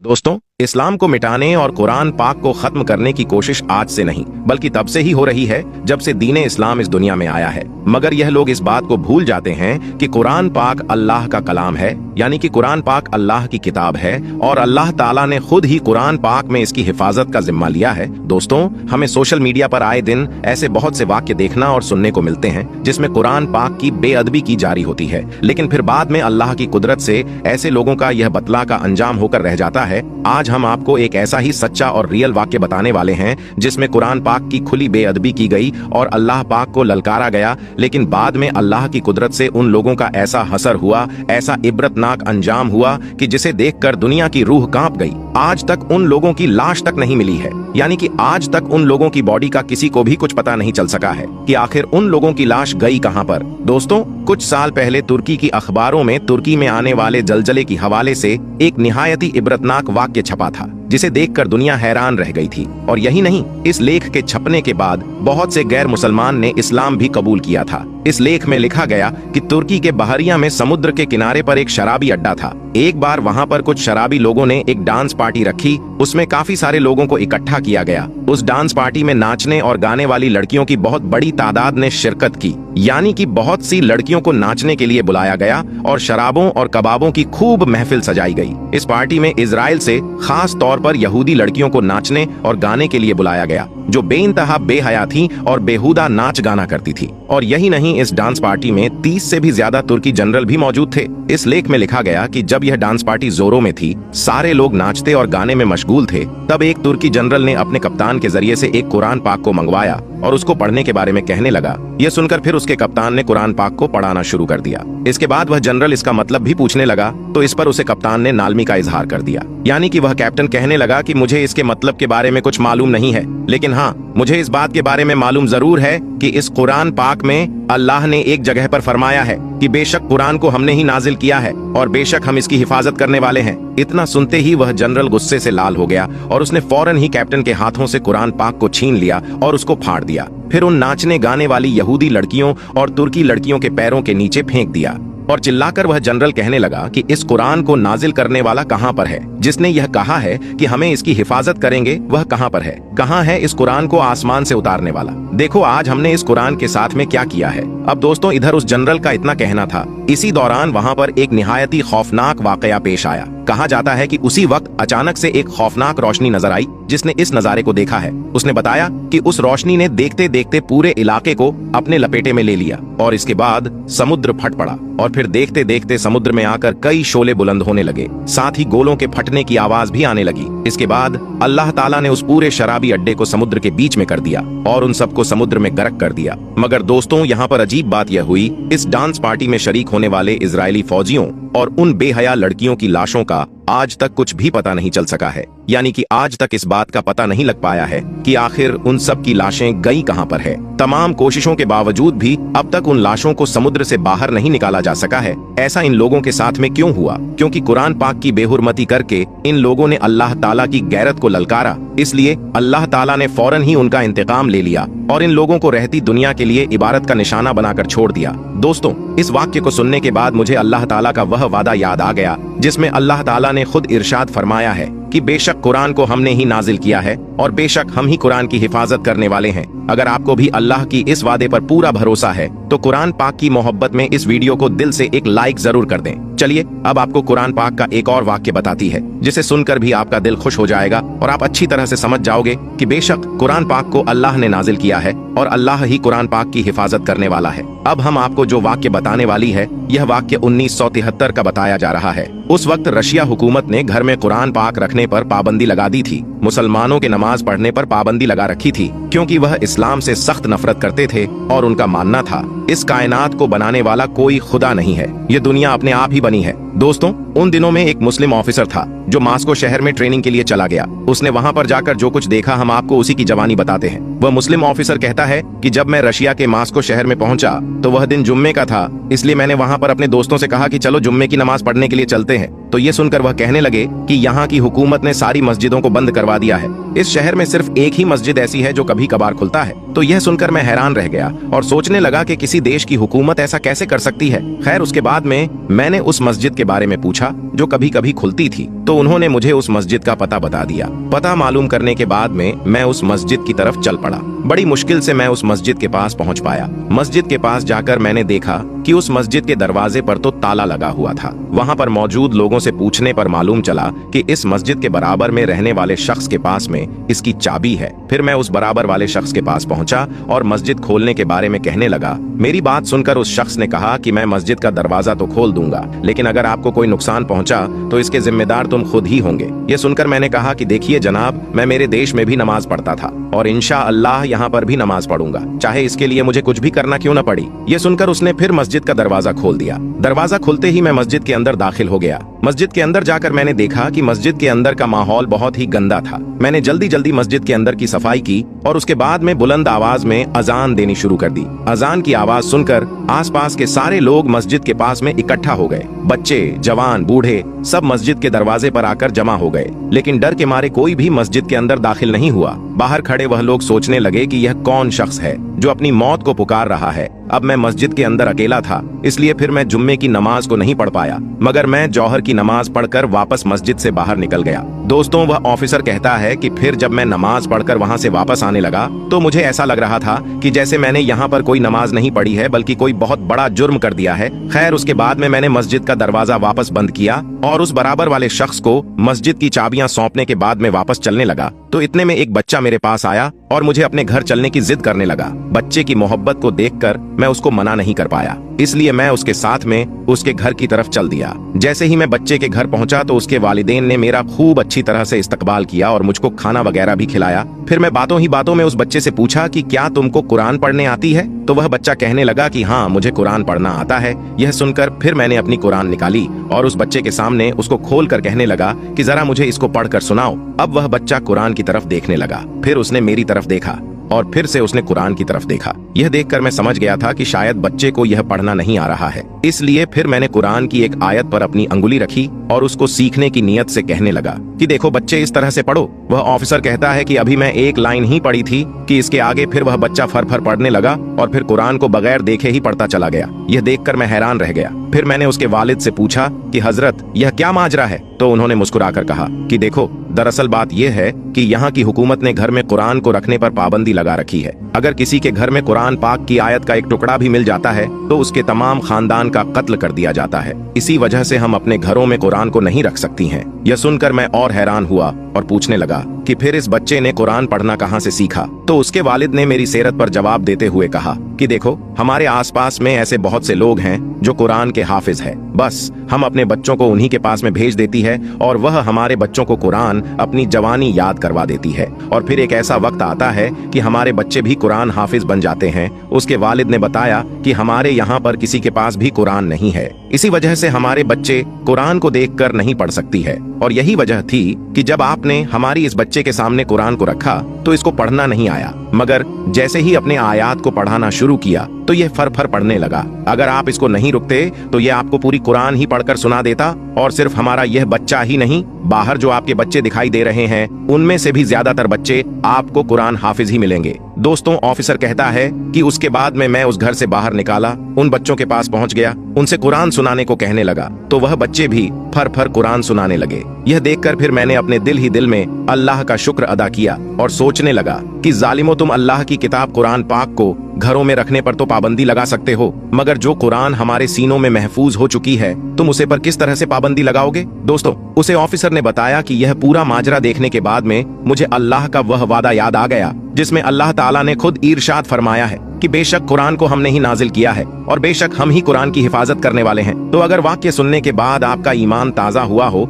दोस्तों, इस्लाम को मिटाने और कुरान पाक को खत्म करने की कोशिश आज से नहीं बल्कि तब से ही हो रही है जब से दीन इस्लाम इस दुनिया में आया है। मगर यह लोग इस बात को भूल जाते हैं कि कुरान पाक अल्लाह का कलाम है, यानी कि कुरान पाक अल्लाह की किताब है और अल्लाह ताला ने खुद ही कुरान पाक में इसकी हिफाजत का जिम्मा लिया है। दोस्तों, हमें सोशल मीडिया पर आए दिन ऐसे बहुत से वाक्य देखना और सुनने को मिलते हैं जिसमें कुरान पाक की बेअदबी की जारी होती है, लेकिन फिर बाद में अल्लाह की कुदरत से ऐसे लोगों का यह बतला का अंजाम होकर रह जाता है। आज हम आपको एक ऐसा ही सच्चा और रियल वाक्य बताने वाले हैं जिसमें कुरान पाक की खुली बेअदबी की गई और अल्लाह पाक को ललकारा गया, लेकिन बाद में अल्लाह की कुदरत से उन लोगों का ऐसा हसर हुआ, ऐसा इबरतनाक अंजाम हुआ कि जिसे देखकर दुनिया की रूह कांप गई। आज तक उन लोगों की लाश तक नहीं मिली है, यानी कि आज तक उन लोगों की बॉडी का किसी को भी कुछ पता नहीं चल सका है कि आखिर उन लोगों की लाश गई कहां पर। दोस्तों, कुछ साल पहले तुर्की की अखबारों में तुर्की में आने वाले जलजले की हवाले से एक निहायती इबरतनाक वाक्य छपा था जिसे देखकर दुनिया हैरान रह गई थी। और यही नहीं, इस लेख के छपने के बाद बहुत से गैर मुसलमान ने इस्लाम भी कबूल किया था। इस लेख में लिखा गया कि तुर्की के बहरिया में समुद्र के किनारे पर एक शराबी अड्डा था। एक बार वहां पर कुछ शराबी लोगों ने एक डांस पार्टी रखी, उसमें काफी सारे लोगों को इकट्ठा किया गया। उस डांस पार्टी में नाचने और गाने वाली लड़कियों की बहुत बड़ी तादाद ने शिरकत की, यानी कि बहुत सी लड़कियों को नाचने के लिए बुलाया गया और शराबों और कबाबों की खूब महफिल सजाई गई। इस पार्टी में इजराइल से खास तौर पर यहूदी लड़कियों को नाचने और गाने के लिए बुलाया गया जो बेइंतहा बेहया थी और बेहुदा नाच गाना करती थी। और यही नहीं, इस डांस पार्टी में 30 से भी ज्यादा तुर्की जनरल भी मौजूद थे। इस लेख में लिखा गया कि जब यह डांस पार्टी जोरों में थी, सारे लोग नाचते और गाने में मशगूल थे, तब एक तुर्की जनरल ने अपने कप्तान के जरिए से एक कुरान पाक को मंगवाया और उसको पढ़ने के बारे में कहने लगा। यह सुनकर फिर उसके कप्तान ने कुरान पाक को पढ़ाना शुरू कर दिया। इसके बाद वह जनरल इसका मतलब भी पूछने लगा, तो इस पर उसे कप्तान ने नालमी का इजहार कर दिया, यानी कि वह कैप्टन कहने लगा कि मुझे इसके मतलब के बारे में कुछ मालूम नहीं है, लेकिन हाँ, मुझे इस बात के बारे में मालूम जरूर है कि इस कुरान पाक में अल्लाह ने एक जगह पर फरमाया है कि बेशक कुरान को हमने ही नाजिल किया है और बेशक हम इसकी हिफाजत करने वाले हैं। इतना सुनते ही वह जनरल गुस्से से लाल हो गया और उसने फौरन ही कैप्टन के हाथों से कुरान पाक को छीन लिया और उसको फाड़ दिया। फिर उन नाचने गाने वाली यहूदी लड़कियों और तुर्की लड़कियों के पैरों के नीचे फेंक दिया और चिल्लाकर वह जनरल कहने लगा कि इस कुरान को नाजिल करने वाला कहां पर है? जिसने यह कहा है कि हमें इसकी हिफाजत करेंगे, वह कहां पर है? कहां है इस कुरान को आसमान से उतारने वाला? देखो आज हमने इस कुरान के साथ में क्या किया है। अब दोस्तों, इधर उस जनरल का इतना कहना था, इसी दौरान वहां पर एक निहायती खौफनाक वाकया पेश आया। कहा जाता है कि उसी वक्त अचानक से एक खौफनाक रोशनी नजर आई। जिसने इस नजारे को देखा है उसने बताया कि उस रोशनी ने देखते देखते पूरे इलाके को अपने लपेटे में ले लिया और इसके बाद समुद्र फट पड़ा और फिर देखते देखते समुद्र में आकर कई शोले बुलंद होने लगे, साथ ही गोलों के फटने की आवाज भी आने लगी। इसके बाद अल्लाह ताला ने उस पूरे शराबी अड्डे को समुद्र के बीच में कर दिया और उन सबको समुद्र में गर्क कर दिया। मगर दोस्तों, यहाँ पर अजीब बात यह हुई, इस डांस पार्टी में शरीक होने वाले इजरायली फौजियों और उन बेहया लड़कियों की लाशों का आज तक कुछ भी पता नहीं चल सका है, यानी कि आज तक इस बात का पता नहीं लग पाया है कि आखिर उन सब की लाशें गई कहां पर है। तमाम कोशिशों के बावजूद भी अब तक उन लाशों को समुद्र से बाहर नहीं निकाला जा सका है। ऐसा इन लोगों के साथ में क्यों हुआ? क्योंकि कुरान पाक की बेहुरमती करके इन लोगों ने अल्लाह ताला की गैरत को ललकारा, इसलिए अल्लाह ताला ने फौरन ही उनका इंतकाम ले लिया और इन लोगों को रहती दुनिया के लिए इबारत का निशाना बनाकर छोड़ दिया। दोस्तों, इस वाक्य को सुनने के बाद मुझे अल्लाह ताला का वह वादा याद आ गया जिसमें अल्लाह ताला ने खुद इरशाद फरमाया है कि बेशक कुरान को हमने ही नाजिल किया है और बेशक हम ही कुरान की हिफाजत करने वाले हैं। अगर आपको भी अल्लाह की इस वादे पर पूरा भरोसा है तो कुरान पाक की मोहब्बत में इस वीडियो को दिल से एक लाइक जरूर कर दें। चलिए अब आपको कुरान पाक का एक और वाक्य बताती है जिसे सुनकर भी आपका दिल खुश हो जाएगा और आप अच्छी तरह से समझ जाओगे कि बेशक कुरान पाक को अल्लाह ने नाजिल किया है और अल्लाह ही कुरान पाक की हिफाजत करने वाला है। अब हम आपको जो वाक्य बताने वाली है, यह वाक्य 1973 का बताया जा रहा है। उस वक्त रशिया हुकूमत ने घर में कुरान पाक रखने पर पाबंदी लगा दी थी, मुसलमानों के नमाज पढ़ने पर पाबंदी लगा रखी थी, क्योंकि वह इस्लाम से सख्त नफरत करते थे और उनका मानना था इस कायनात को बनाने वाला कोई खुदा नहीं है, ये दुनिया अपने आप ही बनी है। दोस्तों, उन दिनों में एक मुस्लिम ऑफिसर था जो मास्को शहर में ट्रेनिंग के लिए चला गया। उसने वहां पर जाकर जो कुछ देखा हम आपको उसी की जवानी बताते हैं। वह मुस्लिम ऑफिसर कहता है कि जब मैं रशिया के मास्को शहर में पहुंचा तो वह दिन जुम्मे का था, इसलिए मैंने वहां पर अपने दोस्तों से कहा कि चलो जुम्मे की नमाज पढ़ने के लिए चलते हैं। तो ये सुनकर वह कहने लगे कि यहाँ की हुकूमत ने सारी मस्जिदों को बंद करवा दिया है। इस शहर में सिर्फ एक ही मस्जिद ऐसी है जो कभी कभार खुलता है। तो यह सुनकर मैं हैरान रह गया और सोचने लगा कि किसी देश की हुकूमत ऐसा कैसे कर सकती है। खैर, उसके बाद में मैंने उस मस्जिद के बारे में पूछा जो कभी कभी खुलती थी, तो उन्होंने मुझे उस मस्जिद का पता बता दिया। पता मालूम करने के बाद में मैं उस मस्जिद की तरफ चल पड़ा। बड़ी मुश्किल से मैं उस मस्जिद के पास पहुंच पाया। मस्जिद के पास जाकर मैंने देखा कि उस मस्जिद के दरवाजे पर तो ताला लगा हुआ था। वहां पर मौजूद लोगों से पूछने पर मालूम चला कि इस मस्जिद के बराबर में रहने वाले शख्स के पास में इसकी चाबी है। फिर मैं उस बराबर वाले शख्स के पास पहुंचा और मस्जिद खोलने के बारे में कहने लगा। मेरी बात सुनकर उस शख्स ने कहा कि मैं मस्जिद का दरवाजा तो खोल दूंगा, लेकिन अगर आपको कोई नुकसान पहुंचा तो इसके जिम्मेदार तुम खुद ही होंगे। ये सुनकर मैंने कहा कि देखिए जनाब, मैं मेरे देश में भी नमाज पढ़ता था और इंशा अल्लाह यहाँ पर भी नमाज पढ़ूंगा, चाहे इसके लिए मुझे कुछ भी करना क्यों न पड़ी। ये सुनकर उसने फिर मस्जिद का दरवाजा खोल दिया। दरवाजा खुलते ही मैं मस्जिद के अंदर दाखिल हो गया। मस्जिद के अंदर जाकर मैंने देखा कि मस्जिद के अंदर का माहौल बहुत ही गंदा था। मैंने जल्दी जल्दी मस्जिद के अंदर की सफाई की और उसके बाद में बुलंद आवाज में अजान देनी शुरू कर दी। अजान की आवाज सुनकर आसपास के सारे लोग मस्जिद के पास में इकट्ठा हो गए। बच्चे, जवान, बूढ़े सब मस्जिद के दरवाजे पर आकर जमा हो गए, लेकिन डर के मारे कोई भी मस्जिद के अंदर दाखिल नहीं हुआ। बाहर खड़े वह लोग सोचने लगे कि यह कौन शख्स है जो अपनी मौत को पुकार रहा है। अब मैं मस्जिद के अंदर अकेला था, इसलिए फिर मैं जुम्मे की नमाज को नहीं पढ़ पाया, मगर मैं जौहर की नमाज पढ़कर वापस मस्जिद से बाहर निकल गया। दोस्तों, वह ऑफिसर कहता है कि फिर जब मैं नमाज पढ़कर वहां से वापस आने लगा तो मुझे ऐसा लग रहा था कि जैसे मैंने यहाँ पर कोई नमाज नहीं पढ़ी है बल्कि कोई बहुत बड़ा जुर्म कर दिया है। खैर, उसके बाद में मैंने मस्जिद का दरवाजा वापस बंद किया और उस बराबर वाले शख्स को मस्जिद की चाबियां सौंपने के बाद में वापस चलने लगा। तो इतने में एक बच्चा मेरे पास आया और मुझे अपने घर चलने की जिद करने लगा। बच्चे की मोहब्बत को देखकर मैं उसको मना नहीं कर पाया, इसलिए मैं उसके साथ में उसके घर की तरफ चल दिया। जैसे ही मैं बच्चे के घर पहुंचा तो उसके वालिदैन ने मेरा खूब अच्छी तरह से इस्तकबाल किया और मुझको खाना वगैरह भी खिलाया। फिर मैं बातों ही बातों में उस बच्चे से पूछा कि क्या तुमको कुरान पढ़ने आती है? तो वह बच्चा कहने लगा कि हाँ, मुझे कुरान पढ़ना आता है। यह सुनकर फिर मैंने अपनी कुरान निकाली और उस बच्चे के सामने उसको खोल कर कहने लगा कि जरा मुझे इसको पढ़कर सुनाओ। अब वह बच्चा कुरान की तरफ देखने लगा, फिर उसने मेरी तरफ देखा और फिर से उसने कुरान की तरफ देखा। यह देखकर मैं समझ गया था कि शायद बच्चे को यह पढ़ना नहीं आ रहा है, इसलिए फिर मैंने कुरान की एक आयत पर अपनी अंगुली रखी और उसको सीखने की नीयत से कहने लगा कि देखो बच्चे, इस तरह से पढ़ो। वह ऑफिसर कहता है कि अभी मैं एक लाइन ही पढ़ी थी कि इसके आगे फिर वह बच्चा फर फर पढ़ने लगा और फिर कुरान को बगैर देखे ही पढ़ता चला गया। यह देखकर मैं हैरान रह गया। फिर मैंने उसके वालिद से पूछा कि हजरत, यह क्या माजरा है? तो उन्होंने मुस्कुराकर कहा कि देखो, दरअसल बात यह है कि यहाँ की हुकूमत ने घर में कुरान को रखने पर पाबंदी लगा रखी है। अगर किसी के घर में कुरान पाक की आयत का एक टुकड़ा भी मिल जाता है तो उसके तमाम खानदान का कत्ल कर दिया जाता है। इसी वजह से हम अपने घरों में कुरान को नहीं रख सकती हैं। यह सुनकर मैं और हैरान हुआ और पूछने लगा कि फिर इस बच्चे ने कुरान पढ़ना कहाँ से सीखा? तो उसके वालिद ने मेरी सीरत पर जवाब देते हुए कहा कि देखो, हमारे आसपास में ऐसे बहुत से लोग हैं जो कुरान के हाफिज है। बस हम अपने बच्चों को उन्हीं के पास में भेज देती है और वह हमारे बच्चों को कुरान अपनी जवानी याद करवा देती है और फिर एक ऐसा वक्त आता है कि हमारे बच्चे भी कुरान हाफिज बन जाते हैं। उसके वालिद ने बताया कि हमारे यहाँ पर किसी के पास भी कुरान नहीं है, इसी वजह से हमारे बच्चे कुरान को देखकर नहीं पढ़ सकती है। और यही वजह थी कि जब आपने हमारी इस बच्चे के सामने कुरान को रखा तो इसको पढ़ना नहीं आया, मगर जैसे ही अपने आयात को पढ़ाना शुरू किया तो यह फर फर पढ़ने लगा। अगर आप इसको नहीं रुकते तो यह आपको पूरी कुरान ही पढ़कर सुना देता। और सिर्फ हमारा यह बच्चा ही नहीं, बाहर जो आपके बच्चे दिखाई दे रहे हैं उनमें से भी ज्यादातर बच्चे आपको कुरान हाफिज ही मिलेंगे। दोस्तों, ऑफिसर कहता है कि उसके बाद में मैं उस घर से बाहर निकाला, उन बच्चों के पास पहुंच गया, उनसे कुरान सुनाने को कहने लगा तो वह बच्चे भी फर फर कुरान सुनाने लगे। यह देखकर फिर मैंने अपने दिल ही दिल में अल्लाह का शुक्र अदा किया और सोचने लगा कि जालिमो, तुम अल्लाह की किताब कुरान पाक को घरों में रखने पर तो पाबंदी लगा सकते हो, मगर जो कुरान हमारे सीनों में महफूज हो चुकी है तुम उसे पर किस तरह से पाबंदी लगाओगे? दोस्तों, उसे ऑफिसर ने बताया कि यह पूरा माजरा देखने के बाद में मुझे अल्लाह का वह वादा याद आ गया जिसमें अल्लाह ताला ने खुद इरशाद फरमाया है कि बेशक कुरान को हमने ही नाजिल किया है और बेशक हम ही कुरान की हिफाजत करने वाले हैं। तो अगर वाक्य सुनने के बाद आपका ईमान ताजा हुआ हो